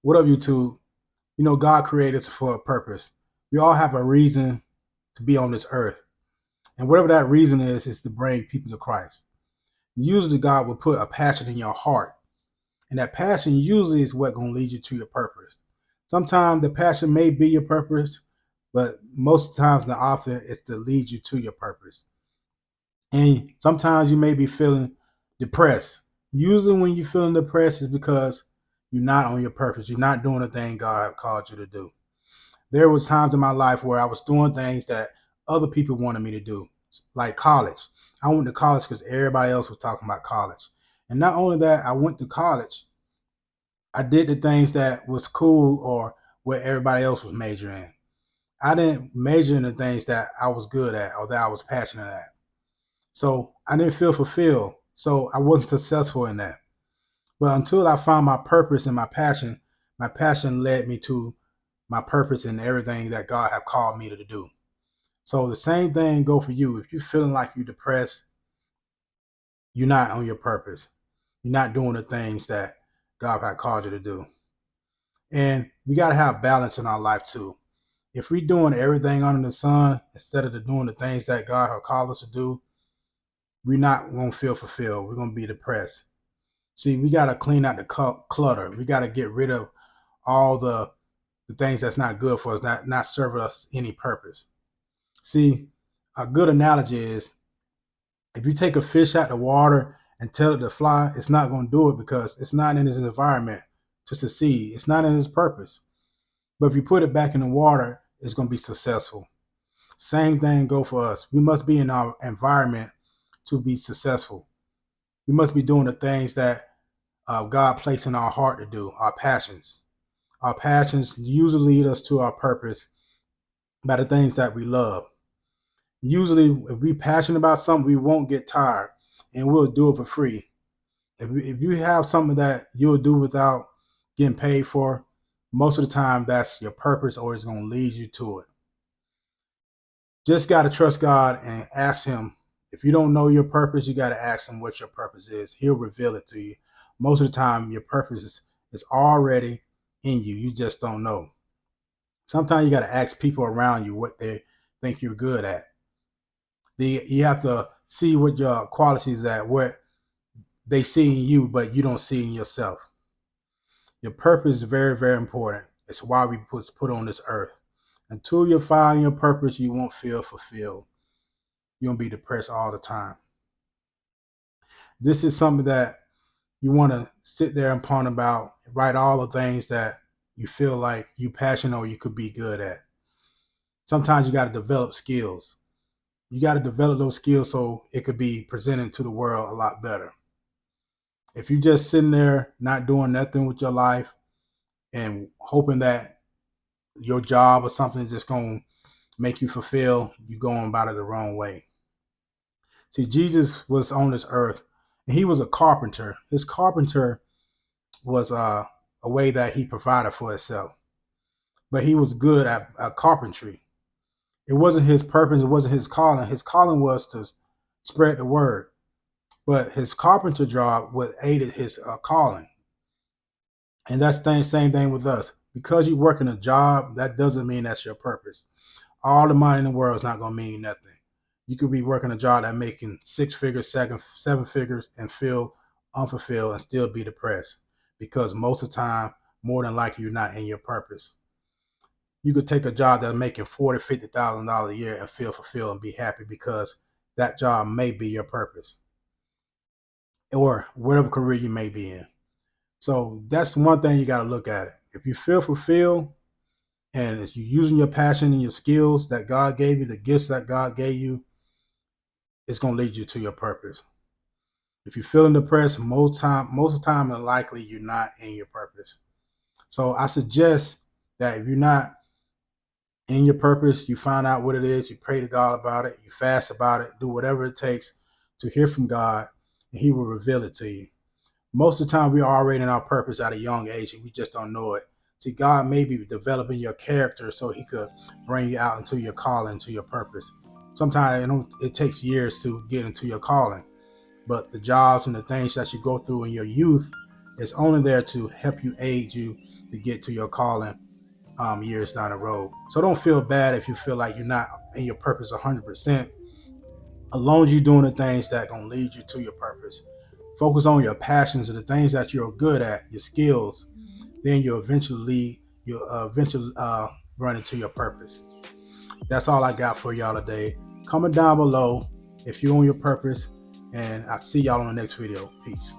What up, YouTube? God created us for a purpose. We all have a reason to be on this earth. And whatever that reason is to bring people to Christ. Usually, God will put a passion in your heart. And that passion usually is what going to lead you to your purpose. Sometimes the passion may be your purpose, but most times and often it's to lead you to your purpose. And sometimes you may be feeling depressed. Usually, when you're feeling depressed, is because you're not on your purpose. You're not doing the thing God called you to do. There was times in my life where I was doing things that other people wanted me to do, like college. I went to college because everybody else was talking about college. And not only that, I went to college. I did the things that was cool or what everybody else was majoring in. I didn't major in the things that I was good at or that I was passionate at. So I didn't feel fulfilled. So I wasn't successful in that. But until I found my purpose and my passion led me to my purpose and everything that God have called me to do. So the same thing go for you. If you're feeling like you're depressed, you're not on your purpose. You're not doing the things that God had called you to do. And we got to have balance in our life too. If we're doing everything under the sun instead of doing the things that God has called us to do, we're not going to feel fulfilled. We're going to be depressed. See, we got to clean out the clutter. We got to get rid of all the things that's not good for us, not serving us any purpose. See, a good analogy is if you take a fish out the water and tell it to fly, it's not going to do it because it's not in its environment to succeed. It's not in its purpose. But if you put it back in the water, it's going to be successful. Same thing go for us. We must be in our environment to be successful. We must be doing the things that God placed in our heart to do, our passions. Our passions usually lead us to our purpose by the things that we love. Usually, if we're passionate about something, we won't get tired and we'll do it for free. If you have something that you'll do without getting paid for, most of the time that's your purpose or it's going to lead you to it. Just got to trust God and ask Him. If you don't know your purpose, you got to ask Him what your purpose is. He'll reveal it to you. Most of the time, your purpose is already in you. You just don't know. Sometimes you got to ask people around you what they think you're good at. You have to see what your qualities are, what they see in you, but you don't see in yourself. Your purpose is very, very important. It's why we put on this earth. Until you find your purpose, you won't feel fulfilled. You'll be depressed all the time. This is something that you want to sit there and ponder about, write all the things that you feel like you passionate or you could be good at. Sometimes you got to develop skills. You got to develop those skills so it could be presented to the world a lot better. If you're just sitting there not doing nothing with your life and hoping that your job or something is just going to make you fulfill, you're going about it the wrong way. See, Jesus was on this earth and he was a carpenter. His carpenter was a way that he provided for himself, but he was good at carpentry. It wasn't his purpose, it wasn't his calling. His calling was to spread the word, but his carpenter job what aided his calling. And that's the same thing with us. Because you work in a job, that doesn't mean that's your purpose. All the money in the world is not going to mean nothing. You could be working a job that making six figures, seven figures, and feel unfulfilled and still be depressed. Because most of the time, more than likely, you're not in your purpose. You could take a job that's making $40,000, $50,000 a year and feel fulfilled and be happy because that job may be your purpose or whatever career you may be in. So that's one thing you got to look at it. If you feel fulfilled and if you're using your passion and your skills that God gave you, the gifts that God gave you, it's going to lead you to your purpose. If you're feeling depressed, most of the time, and likely you're not in your purpose. So I suggest that if you're not in your purpose, you find out what it is, you pray to God about it, you fast about it, do whatever it takes to hear from God, and He will reveal it to you. Most of the time, we're already in our purpose at a young age, and we just don't know it. See, God may be developing your character so He could bring you out into your calling, to your purpose. Sometimes it takes years to get into your calling, but the jobs and the things that you go through in your youth It's only there to help you, aid you to get to your calling years down the road. So don't feel bad if you feel like you're not in your purpose 100%. As long as you're doing the things that are going to lead you to your purpose, focus on your passions and the things that you're good at, your skills. Then you'll eventually run into your purpose. That's all I got for y'all today. Comment down below if you're on your purpose, and I'll see y'all on the next video. Peace.